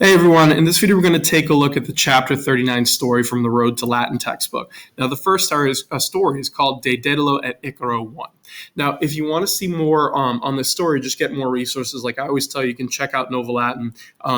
Hey everyone, in this video we're going to take a look at the chapter 39 story from the Road to Latin textbook. Now the first story is called Daedalo at Icaro I. Now if you want to see more on this story, just get more resources. Like I always tell you, you can check out Nova Latin.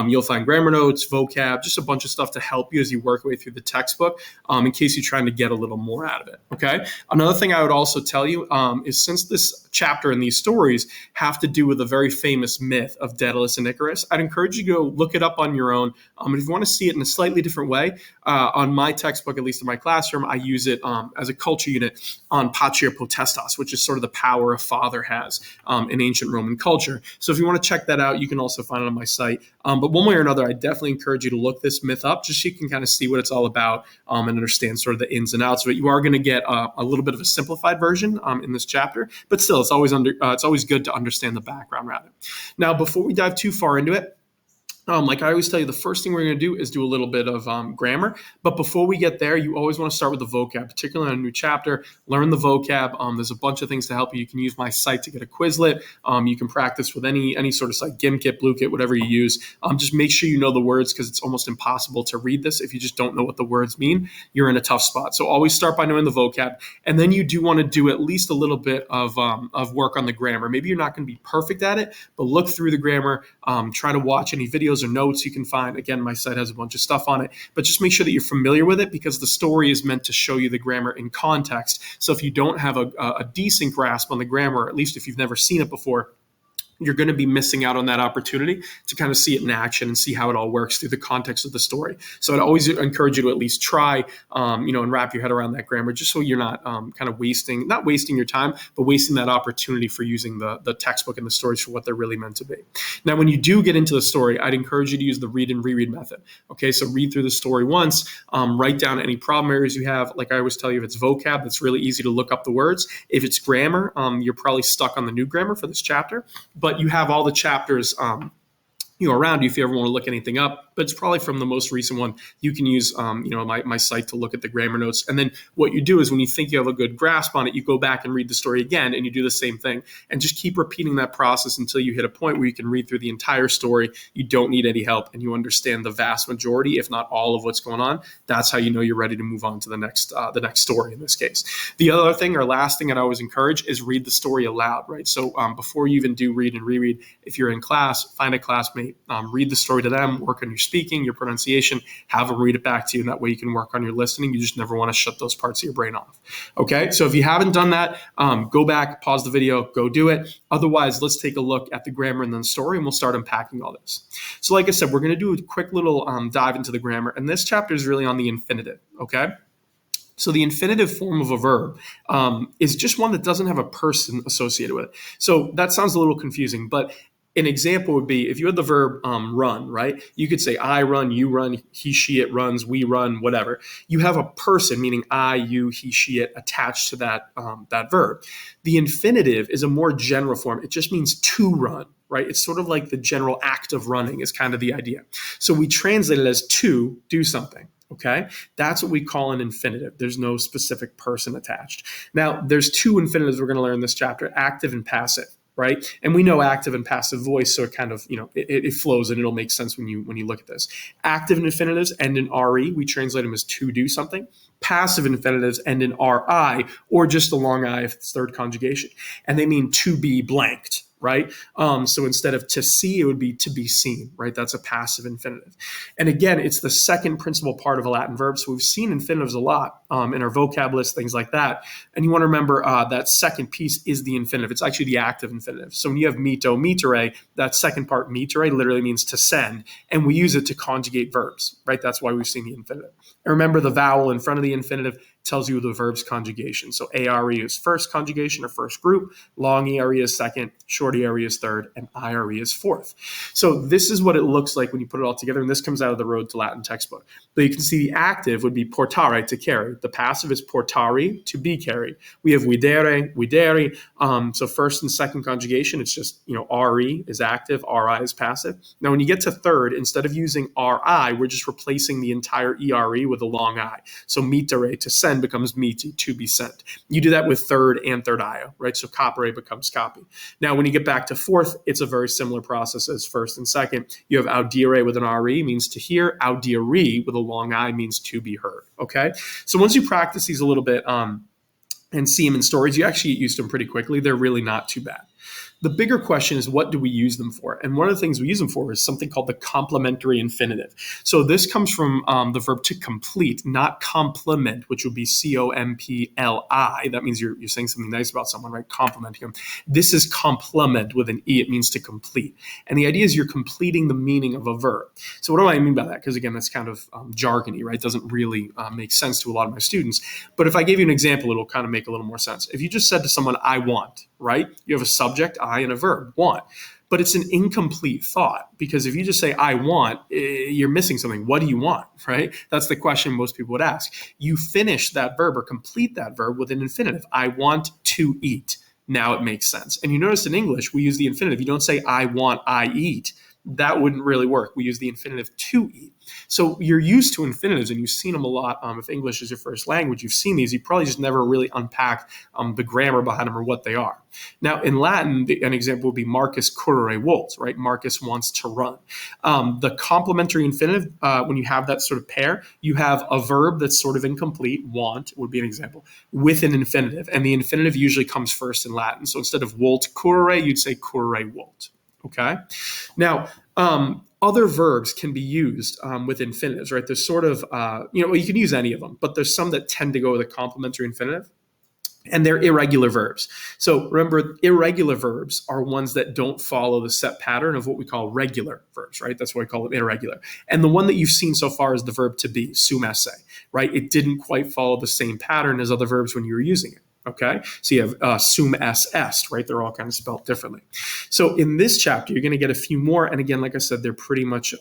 You'll find grammar notes, vocab, just a bunch of stuff to help you as you work your way through the textbook in case you're trying to get a little more out of it, okay? Another thing I would also tell you is since this chapter and these stories have to do with a very famous myth of Daedalus and Icarus, I'd encourage you to go look it up on your own. And if you want to see it in a slightly different way, on my textbook, at least in my classroom, I use it as a culture unit on patria potestas, which is sort of the power a father has in ancient Roman culture. So if you want to check that out, you can also find it on my site. But one way or another, I definitely encourage you to look this myth up just so you can kind of see what it's all about and understand sort of the ins and outs of it. You are going to get a little bit of a simplified version in this chapter, but still, it's always good to understand the background rather. Now, before we dive too far into it, like I always tell you, the first thing we're going to do is do a little bit of grammar. But before we get there, you always want to start with the vocab, particularly on a new chapter. Learn the vocab. There's a bunch of things to help you. You can use my site to get a Quizlet. You can practice with any sort of site, Gimkit, BlueKit, whatever you use. Just make sure you know the words because it's almost impossible to read this if you just don't know what the words mean. You're in a tough spot. So always start by knowing the vocab. And then you do want to do at least a little bit of work on the grammar. Maybe you're not going to be perfect at it, but look through the grammar. Try to watch any videos or notes you can find. Again, my site has a bunch of stuff on it, but just make sure that you're familiar with it because the story is meant to show you the grammar in context. So if you don't have a decent grasp on the grammar, at least if you've never seen it before, you're going to be missing out on that opportunity to kind of see it in action and see how it all works through the context of the story. So I'd always encourage you to at least try, and wrap your head around that grammar just so you're not kind of not wasting your time, but wasting that opportunity for using the textbook and the stories for what they're really meant to be. Now, when you do get into the story, I'd encourage you to use the read and reread method. Okay, so read through the story once, write down any problem areas you have. Like I always tell you, if it's vocab, it's really easy to look up the words. If it's grammar, you're probably stuck on the new grammar for this chapter, but you have all the chapters around you if you ever want to look anything up, but it's probably from the most recent one. You can use, my site to look at the grammar notes. And then what you do is when you think you have a good grasp on it, you go back and read the story again and you do the same thing and just keep repeating that process until you hit a point where you can read through the entire story. You don't need any help and you understand the vast majority, if not all of what's going on. That's how you know you're ready to move on to the next story in this case. The other thing or last thing I'd always encourage is read the story aloud, right? So before you even do read and reread, if you're in class, find a classmate, read the story to them, work on your speaking, your pronunciation, have them read it back to you, and that way you can work on your listening. You just never want to shut those parts of your brain off. Okay, so if you haven't done that, go back, pause the video, go do it. Otherwise, let's take a look at the grammar and then the story, and we'll start unpacking all this. So like I said, we're going to do a quick little dive into the grammar, and this chapter is really on the infinitive, okay? So the infinitive form of a verb is just one that doesn't have a person associated with it. So that sounds a little confusing, but an example would be if you had the verb run, right? You could say I run, you run, he, she, it runs, we run, whatever. You have a person, meaning I, you, he, she, it, attached to that verb. The infinitive is a more general form. It just means to run, right? It's sort of like the general act of running is kind of the idea. So we translate it as to do something. Okay, that's what we call an infinitive. There's no specific person attached. Now, there's two infinitives we're going to learn in this chapter, active and passive. Right, and we know active and passive voice, so it kind of it flows and it'll make sense when you look at this. Active infinitives end in re. We translate them as to do something. Passive infinitives end in ri or just a long I if it's third conjugation, and they mean to be blanked. Right? So instead of to see, it would be to be seen, right? That's a passive infinitive. And again, it's the second principal part of a Latin verb. So we've seen infinitives a lot in our vocab list, things like that. And you want to remember that second piece is the infinitive. It's actually the active infinitive. So when you have mito, mitere, that second part, mitere, literally means to send. And we use it to conjugate verbs, right? That's why we've seen the infinitive. And remember the vowel in front of the infinitive tells you the verb's conjugation. So ARE is first conjugation or first group, long ERE is second, short ERE is third, and IRE is fourth. So this is what it looks like when you put it all together, and this comes out of the Road to Latin textbook. But you can see the active would be portare, to carry. The passive is portari, to be carried. We have videre, videri. So first and second conjugation, it's just, RE is active, RI is passive. Now when you get to third, instead of using RI, we're just replacing the entire ERE with a long I. So mitere, to send, send becomes miti, to be sent. You do that with third and third io, right? So capere becomes copy. Now, when you get back to fourth, it's a very similar process as first and second. You have audire with an re, means to hear. Audiri with a long I means to be heard, okay? So once you practice these a little bit and see them in stories, you actually get used to them pretty quickly. They're really not too bad. The bigger question is, what do we use them for? And one of the things we use them for is something called the complementary infinitive. So this comes from the verb to complete, not complement, which would be compli. That means you're saying something nice about someone, right? Complimenting them. This is complement with an E. It means to complete. And the idea is you're completing the meaning of a verb. So what do I mean by that? Because again, that's kind of jargony, right? It doesn't really make sense to a lot of my students. But if I give you an example, it'll kind of make a little more sense. If you just said to someone, I want, right? You have a subject, I, and a verb, want. But it's an incomplete thought, because if you just say, I want, you're missing something. What do you want, right? That's the question most people would ask. You finish that verb or complete that verb with an infinitive. I want to eat. Now it makes sense. And you notice in English, we use the infinitive. You don't say, I want, I eat. That wouldn't really work. We use the infinitive to eat. So you're used to infinitives, and you've seen them a lot. If English is your first language, you've seen these. You probably just never really unpacked the grammar behind them or what they are. Now, in Latin, an example would be Marcus correre vult, right? Marcus wants to run. The complementary infinitive, when you have that sort of pair, you have a verb that's sort of incomplete, want would be an example, with an infinitive. And the infinitive usually comes first in Latin. So instead of vult correre, you'd say correre vult. Okay. Now, other verbs can be used with infinitives, right? There's sort of, you can use any of them, but there's some that tend to go with a complementary infinitive, and they're irregular verbs. So remember, irregular verbs are ones that don't follow the set pattern of what we call regular verbs, right? That's why we call them irregular. And the one that you've seen so far is the verb to be, sum esse, right? It didn't quite follow the same pattern as other verbs when you were using it. Okay, so you have sum est, right? They're all kind of spelled differently. So in this chapter, you're going to get a few more. And again, like I said, they're pretty much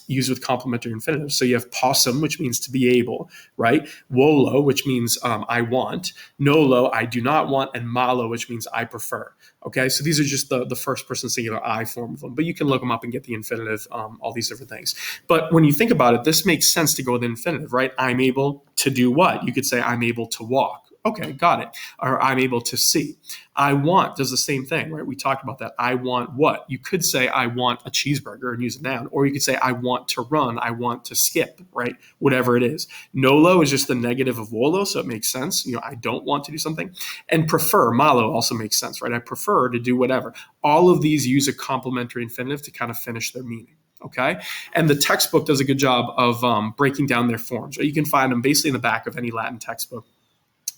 used with complementary infinitive. So you have possum, which means to be able, right? Volo, which means I want. Nolo, I do not want. And malo, which means I prefer. Okay, so these are just the first person singular I form of them. But you can look them up and get the infinitive, all these different things. But when you think about it, this makes sense to go with infinitive, right? I'm able to do what? You could say I'm able to walk. Okay, got it. Or I'm able to see. I want does the same thing, right? We talked about that. I want what? You could say I want a cheeseburger and use a noun, or you could say I want to run, I want to skip, right? Whatever it is. Nolo is just the negative of volo, so it makes sense. I don't want to do something. And prefer, malo, also makes sense, right? I prefer to do whatever. All of these use a complementary infinitive to kind of finish their meaning. Okay. And the textbook does a good job of breaking down their forms. Right? You can find them basically in the back of any Latin textbook.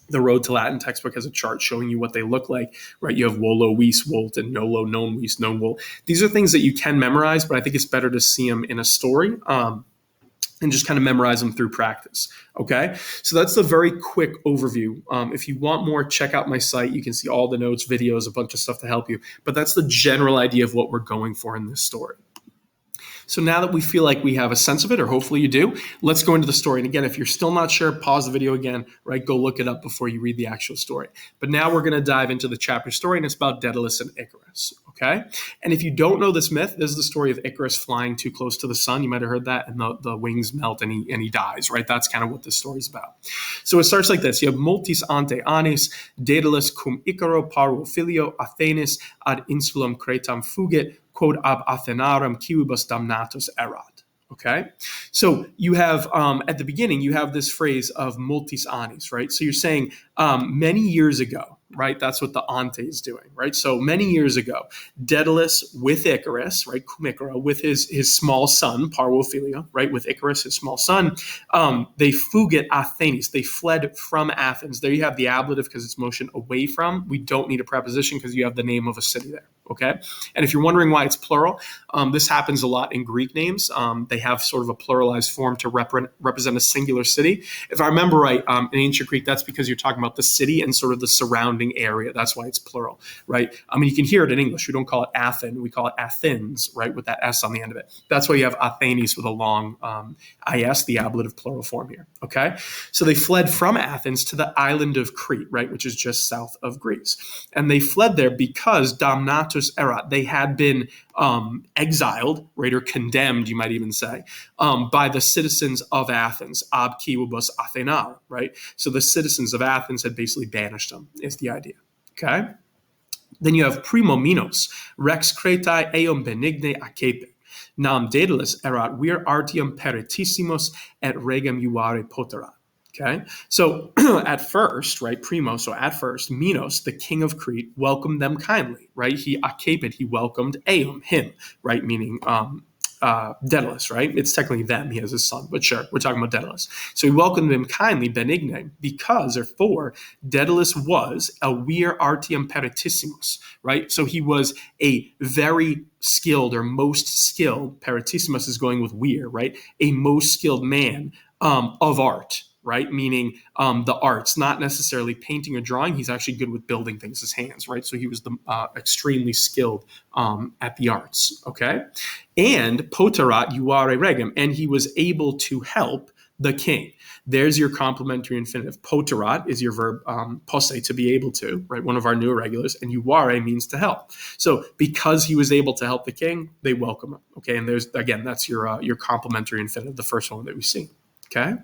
The Road to Latin textbook has a chart showing you what they look like, right? You have volo, vis, volt, and nolo, non, vis, non, volt. These are things that you can memorize, but I think it's better to see them in a story and just kind of memorize them through practice, okay? So that's a very quick overview. If you want more, check out my site. You can see all the notes, videos, a bunch of stuff to help you. But that's the general idea of what we're going for in this story. So now that we feel like we have a sense of it, or hopefully you do, let's go into the story. And again, if you're still not sure, pause the video again, right? Go look it up before you read the actual story. But now we're going to dive into the chapter story, and it's about Daedalus and Icarus, okay? And if you don't know this myth, this is the story of Icarus flying too close to the sun. You might have heard that, and the wings melt and he dies, right? That's kind of what this story is about. So it starts like this. You have multis ante annis, Daedalus cum Icaro parvo filio Athenis ad insulum Cretam fugit, quod ab Athenarum quibus damnatus erat. Okay, so you have at the beginning you have this phrase of multis annis, right? So you're saying many years ago, right? That's what the ante is doing, right? So many years ago, Daedalus with Icarus, right? Cum Icaro, with his small son, parvophilia, right? With Icarus, his small son, they fugit Athenis. They fled from Athens. There you have the ablative because it's motion away from. We don't need a preposition because you have the name of a city there. Okay, and if you're wondering why it's plural, this happens a lot in Greek names. They have sort of a pluralized form to represent a singular city. If I remember right, in ancient Greek, that's because you're talking about the city and sort of the surrounding area. That's why it's plural, right? I mean, you can hear it in English. We don't call it Athen. We call it Athens, right, with that S on the end of it. That's why you have Athenes with a long IS, the ablative plural form here, okay? So they fled from Athens to the island of Crete, right, which is just south of Greece. And they fled there because damnatus exiliatus erat. They had been exiled, right, or condemned, you might even say, by the citizens of Athens, ab civibus Athenae, right? So the citizens of Athens had basically banished them, is the idea, okay? Then you have primo Minos, rex Cretae eum benigne acepe. Nam Daedalus erat vir artium peritissimus et regem iuvare poterat. Okay, so at first, right, primo, so at first, Minos, the king of Crete, welcomed them kindly, right? He acepit, he welcomed eum, him, right, meaning Daedalus, right? It's technically them, he has a son, but sure, we're talking about Daedalus. So he welcomed him kindly, benigne, because, or for, Daedalus was a vir artium peritissimus, right? So he was a very skilled or most skilled, peritissimus is going with vir, right? A most skilled man of art, right? Meaning the arts, not necessarily painting or drawing. He's actually good with building things, his hands, right? So he was extremely skilled at the arts, okay? And poterat iuvare regem, and he was able to help the king. There's your complementary infinitive. Poterat is your verb posse, to be able to, right? One of our new irregulars, and iuvare means to help. So because he was able to help the king, they welcome him, okay? And there's, again, that's your complementary infinitive, the first one that we see. Okay.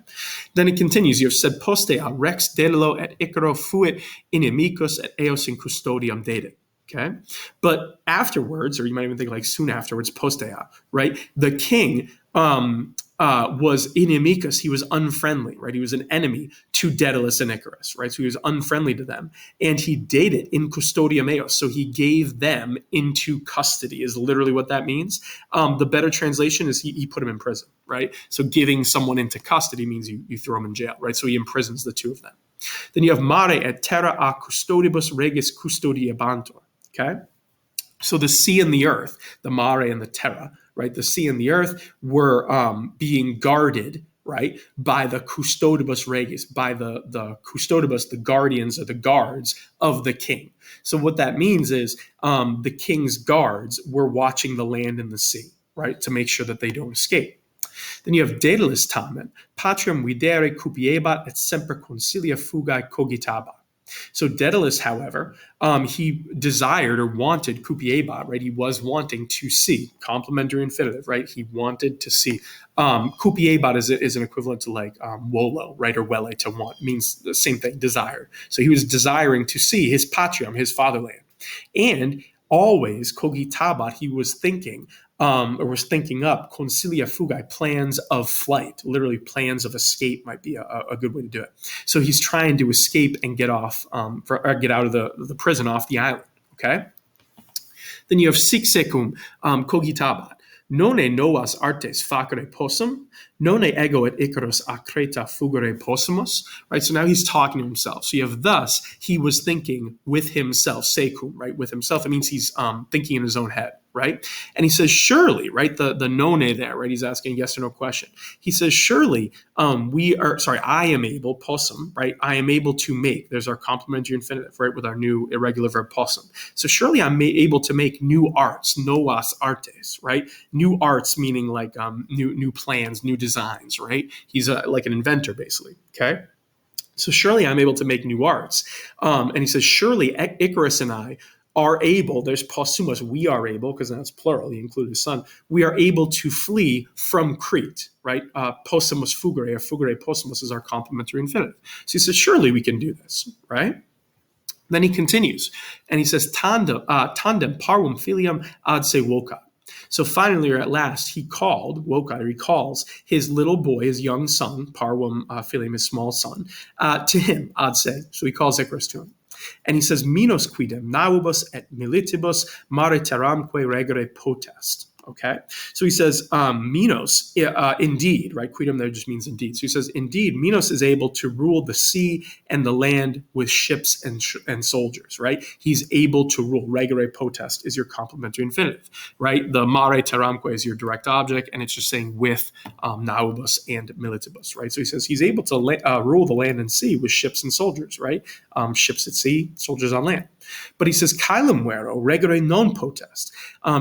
Then it continues. You have said postea rex Daedalo et Icaro fuit inimicus et eos in custodiam Daedit. Okay. But afterwards, or you might even think like soon afterwards, postea, right? The king was inimicus. He was unfriendly, right? He was an enemy to Daedalus and Icarus, right? So he was unfriendly to them. And he dated in custodiam eos. So he gave them into custody is literally what that means. The better translation is he put him in prison, right? So giving someone into custody means you throw him in jail, right? So he imprisons the two of them. Then you have mare et terra a custodibus regis custodiabantur, okay? So the sea and the earth, the mare and the terra, right? The sea and the earth were being guarded, right, by the custodibus regis, by the custodibus, the guardians or the guards of the king. So what that means is the king's guards were watching the land and the sea, right, to make sure that they don't escape. Then you have Daedalus tamen, patrium videre cupiebat et semper consilia fugae cogitabat. So Daedalus, however, he desired or wanted cupiebat, right? He was wanting to see, complementary infinitive, right? He wanted to see. Cupiebat is an equivalent to like wolo, right? Or wele, to want, it means the same thing, desire. So he was desiring to see his patrium, his fatherland. And always, cogitabat, he was thinking, or was thinking up consilia fugae, plans of flight, literally plans of escape might be a good way to do it. So he's trying to escape and get off, or get out of the prison off the island, okay? Then you have sixecum cogitabat. Nonne novas artes facere possum, nonne ego et Icarus a Creta fugere possumus, right? So now he's talking to himself. So you have thus, he was thinking with himself, secum, right? With himself, it means he's thinking in his own head, right? And he says, surely, right? The nonne there, right? He's asking a yes or no question. He says, surely I am able, possum, right? I am able to make, there's our complementary infinitive, right? With our new irregular verb possum. So surely I'm able to make new arts, novas artes, right? New arts meaning like new plans, new designs, right? He's like an inventor, basically, okay? So surely I'm able to make new arts. And he says, surely Icarus and I are able, there's possumus, we are able, because that's plural, he included his son, we are able to flee from Crete, right? Possumus fugere, or fugere possumus is our complementary infinitive. So he says, surely we can do this, right? Then he continues, and he says, tandem parvum filium ad se vocat. So finally, or at last, he calls his little boy, his young son, parvum filium, his small son, to him, ad se. So he calls Icarus to him. And he says, Minos quidem naubus et militibus mare terramque regere potest. Okay, so he says, Minos, indeed, right? Quidem there just means indeed. So he says, indeed, Minos is able to rule the sea and the land with ships and soldiers, right? He's able to rule. Regere potest is your complementary infinitive, right? The mare terramque is your direct object, and it's just saying with naubus and militibus, right? So he says he's able to rule the land and sea with ships and soldiers, right? Ships at sea, soldiers on land. But he says, caelum vero regere non potest.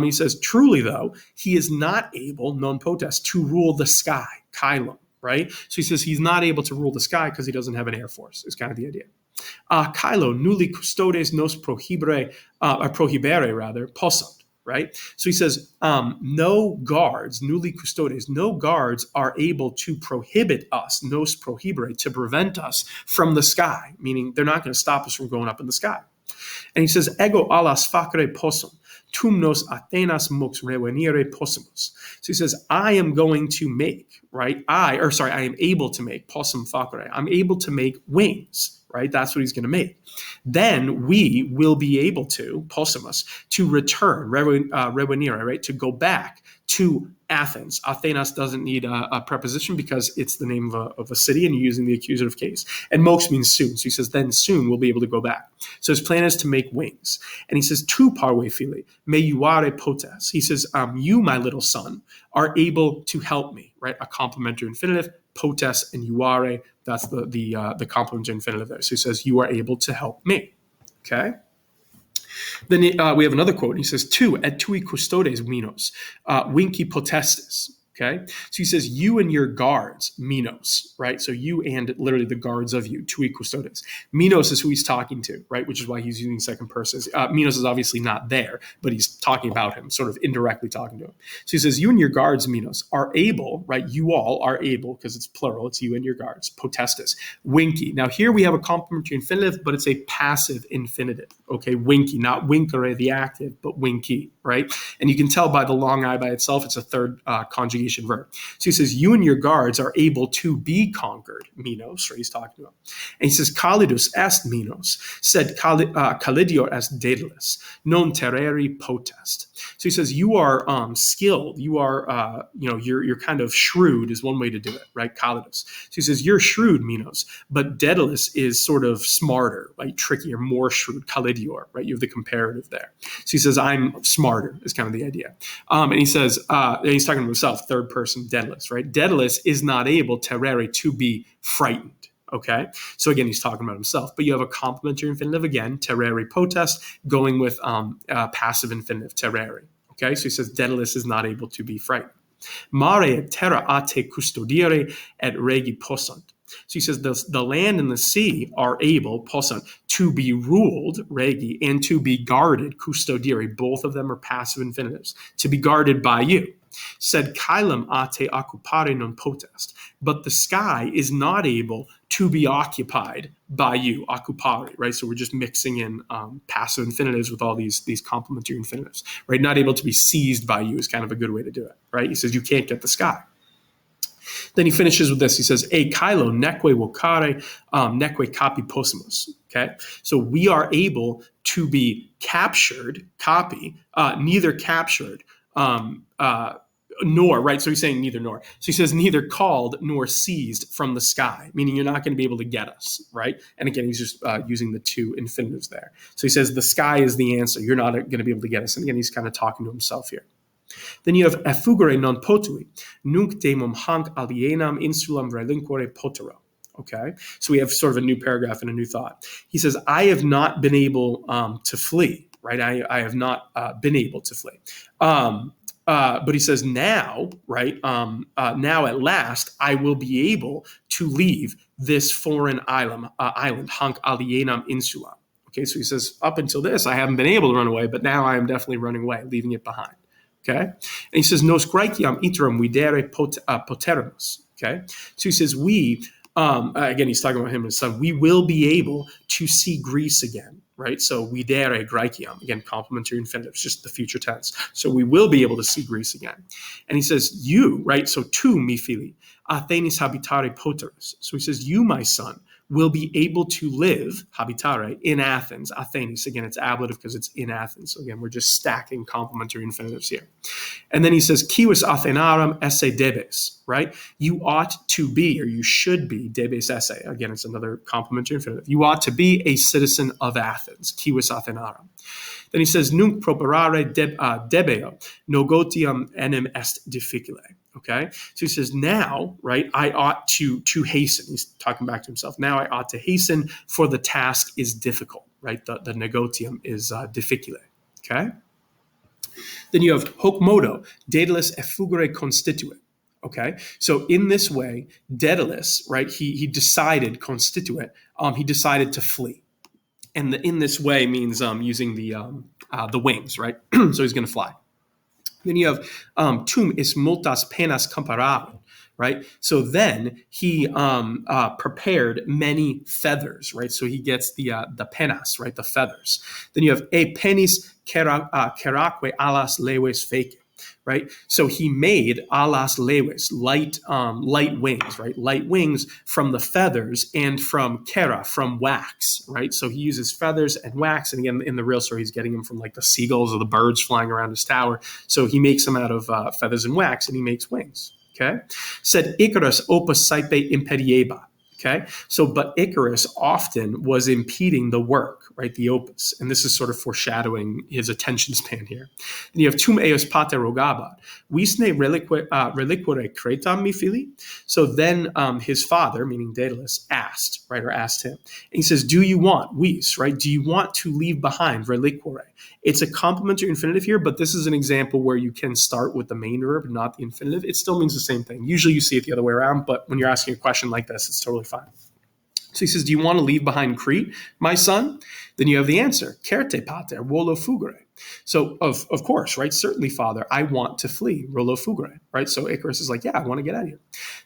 He says, truly though, he is not able, non potest, to rule the sky, caelum, right? So he says he's not able to rule the sky because he doesn't have an air force, is kind of the idea. Caelo nulli custodes nos prohibere rather possunt. Right? So he says, no guards, nulli custodes, no guards are able to prohibit us, nos prohibere, to prevent us from the sky, meaning they're not going to stop us from going up in the sky. And he says, ego alas facere possum, tum nos Athenas mox revenire possumus. So he says, I am going to make, right? I am able to make, possum facere, I'm able to make wings, right? That's what he's going to make. Then we will be able to, possumus, to return, revenire, right? To go back to Athens. Athenas doesn't need a preposition because it's the name of a city and you're using the accusative case. And mox means soon. So he says, then soon we'll be able to go back. So his plan is to make wings. And he says, tu parve fili, me iuare potes. He says, you, my little son, are able to help me, right? A complementary infinitive, potes and iuare, that's the complementary infinitive there. So he says, you are able to help me, okay? Then we have another quote. He says, tu et tui custodes minos, vinci potestis. Okay, so he says, you and your guards, minos, right? So you and literally the guards of you, tui custodes. Minos is who he's talking to, right? Which is why he's using second person. Minos is obviously not there, but he's talking about him, sort of indirectly talking to him. So he says, you and your guards, minos, are able, right? You all are able, because it's plural, it's you and your guards, potestis, winky. Now here we have a complementary infinitive, but it's a passive infinitive, okay? Winky, not winkere, the active, but winky, right? And you can tell by the long I by itself, it's a third conjugation verb. So he says, you and your guards are able to be conquered, minos, right? He's talking to him. And he says, calidus est minos, sed calidior est Daedalus, non terreri potest. So he says, you are skilled, you are, you're kind of shrewd is one way to do it, right? Calidus. So he says, you're shrewd, minos, but Daedalus is sort of smarter, like trickier, more shrewd, calidior, right? You have the comparative there. So he says, I'm smarter is kind of the idea. And he says, and he's talking to himself, third person Daedalus, right? Daedalus is not able, terrere, to be frightened. Okay, so again, he's talking about himself, but you have a complementary infinitive again, terrere potest, going with passive infinitive, terrere. Okay, so he says Daedalus is not able to be frightened. Mare et terra ate custodire et regi possunt. So he says the land and the sea are able, possunt, to be ruled, regi, and to be guarded, custodire. Both of them are passive infinitives, to be guarded by you. Said caelum ate occupare non potest, but the sky is not able to be occupied by you, occupare, right? So we're just mixing in passive infinitives with all these complementary infinitives, right? Not able to be seized by you is kind of a good way to do it, right? He says you can't get the sky. Then he finishes with this. He says, "E caelo neque vocare, neque capi possumus." Okay, so we are able to be captured, copy, neither captured, nor, right? So he's saying neither nor. So he says neither called nor seized from the sky, meaning you're not going to be able to get us, right? And again, he's just using the two infinitives there. So he says the sky is the answer. You're not going to be able to get us. And again, he's kind of talking to himself here. Then you have effugere non potui, nunc demum hanc alienam insulam relinquere potero. Okay, so we have sort of a new paragraph and a new thought. He says, I have not been able to flee, right? I have not been able to flee. But he says now, right, now at last, I will be able to leave this foreign island, hanc alienam insula. Okay, so he says, up until this, I haven't been able to run away, but now I am definitely running away, leaving it behind. Okay, and he says, nos graeciam iterum videre poterimus. Okay, so he says, we, again, he's talking about him and his son, we will be able to see Greece again, right? So videre graeciam, again, complementary infinitive, just the future tense. So we will be able to see Greece again. And he says, you, right? So tu, mi fili, Athenis habitare poteris. So he says, you, my son, will be able to live, habitare, in Athens. Athenis, again, it's ablative because it's in Athens. So again, we're just stacking complementary infinitives here. And then he says, civis Athenarum esse debes, right? You ought to be, or you should be, debes esse. Again, it's another complementary infinitive. You ought to be a citizen of Athens, civis Athenarum. Then he says, nunc properare debeo, nogotiam enim est difficile. Okay, so he says, now, right, I ought to hasten. He's talking back to himself. Now I ought to hasten, for the task is difficult, right? The negotium is difficile. Okay. Then you have hoc modo, Daedalus effugere constituit. Okay, so in this way, Daedalus, right? He decided constituent. He decided to flee, and in this way means using the wings, right? So he's going to fly. Then you have tum is multas penas comparaven, right? So then he prepared many feathers, right? So he gets the penas, right? The feathers. Then you have e penis ceraque alas leves fece, right? So he made alas leves, light wings, right? Light wings from the feathers and from kera, from wax, right? So he uses feathers and wax. And again, in the real story, he's getting them from like the seagulls or the birds flying around his tower. So he makes them out of feathers and wax, and he makes wings. Okay. Said Icarus opus saepe impedieba. Okay, so but Icarus often was impeding the work, right, the opus, and this is sort of foreshadowing his attention span here. Then you have tum eos pater rogabat, visne reliquere cretam mi fili. So then his father, meaning Daedalus, asked, right, or asked him, and he says, "Do you want vis, right? Do you want to leave behind reliquere?" It's a complementary infinitive here, but this is an example where you can start with the main verb, not the infinitive. It still means the same thing. Usually you see it the other way around, but when you're asking a question like this, it's totally fine. So he says, "Do you want to leave behind Crete, my son?" Then you have the answer, "Certe pater, volo fugere." So of course, right? Certainly, father, I want to flee, volo fugere, right? So Icarus is like, yeah, I want to get out of here.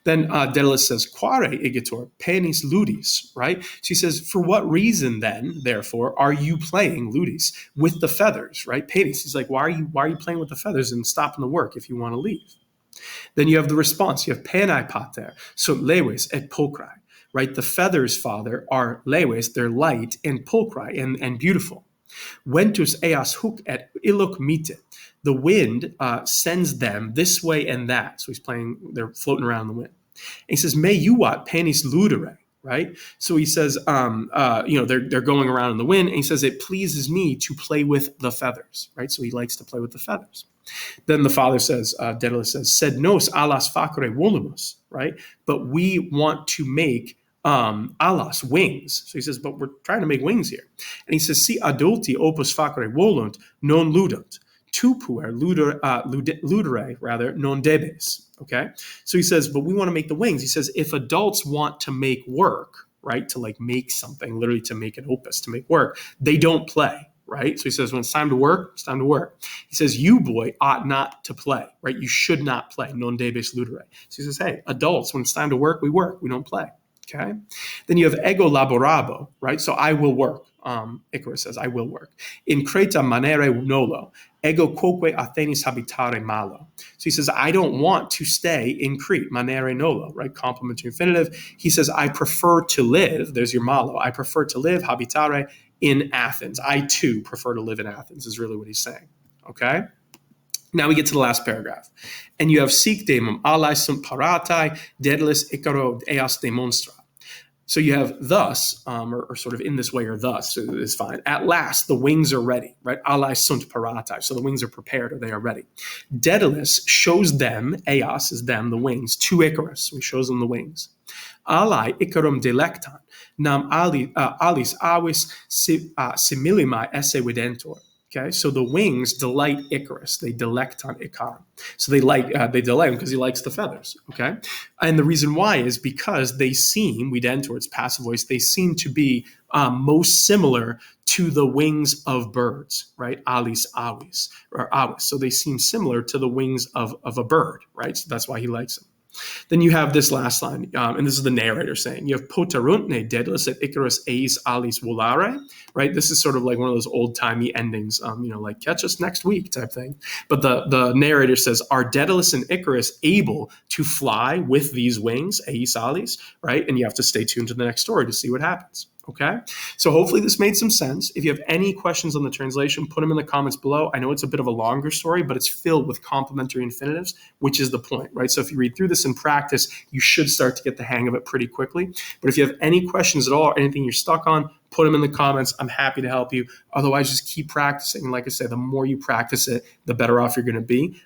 Then Daedalus says, "Quare igitur penis ludis," right? So he says, "For what reason then, therefore, are you playing ludis with the feathers, right? Penis." He's like, why are you playing with the feathers and stopping the work if you want to leave? Then you have the response. You have penai pater, so leves et pulchri. Right, the feathers, father, are leves, they're light, and pulchri, and beautiful. Ventus eas huc et illoc mite. The wind sends them this way and that. So they're floating around in the wind. And he says, "Me juvat penis ludere," right? So he says, they're going around in the wind, and he says, "It pleases me to play with the feathers," right? So he likes to play with the feathers. Then the father says, Daedalus says, "Sed nos alas facere volumus," right? But we want to make alas, wings. So he says, but we're trying to make wings here. And he says, "Si adulti opus facere volunt, non ludunt. Tu puer ludere, rather, non debes." Okay? So he says, but we want to make the wings. He says, if adults want to make work, right, to like make something, literally to make an opus, to make work, they don't play. Right? So he says, when it's time to work, it's time to work. He says, you, boy, ought not to play, right? You should not play. Non debes ludere. So he says, hey, adults, when it's time to work, we don't play. Okay? Then you have ego laborabo, right? So I will work. Icarus says, I will work. In creta manere nolo, ego quoque Athenis habitare malo. So he says, I don't want to stay in Crete, manere nolo, right? Complementary infinitive. He says, I prefer to live, there's your malo, I prefer to live, habitare, in Athens. I too prefer to live in Athens, is really what he's saying. Okay? Now we get to the last paragraph. And you have sic demum alai sunt paratai, Daedalus Icaro eas demonstra. So you have thus, or sort of in this way, or thus is fine. At last, the wings are ready, right? Alai sunt paratai. So the wings are prepared, or they are ready. Daedalus shows them, eas is them, the wings, to Icarus. So he shows them the wings. Alai Icarum delectan, nam alis avis similima esse videntur. Okay, so the wings delight Icarus. They delect on Icaro. So they delight him because he likes the feathers. Okay, and the reason why is because they seem, videntur, it's passive voice, they seem to be most similar to the wings of birds, right? Alis avis, or avis. So they seem similar to the wings of a bird, right? So that's why he likes them. Then you have this last line, and this is the narrator saying, you have potaruntne Daedalus et Icarus eis alis volare, right? This is sort of like one of those old-timey endings, like catch us next week type thing. But the narrator says, are Daedalus and Icarus able to fly with these wings, eis alis, right? And you have to stay tuned to the next story to see what happens. Okay, so hopefully this made some sense. If you have any questions on the translation, put them in the comments below. I know it's a bit of a longer story, but it's filled with complementary infinitives, which is the point, right? So if you read through this in practice, you should start to get the hang of it pretty quickly. But if you have any questions at all or anything you're stuck on, put them in the comments. I'm happy to help you. Otherwise, just keep practicing. And like I said, the more you practice it, the better off you're going to be.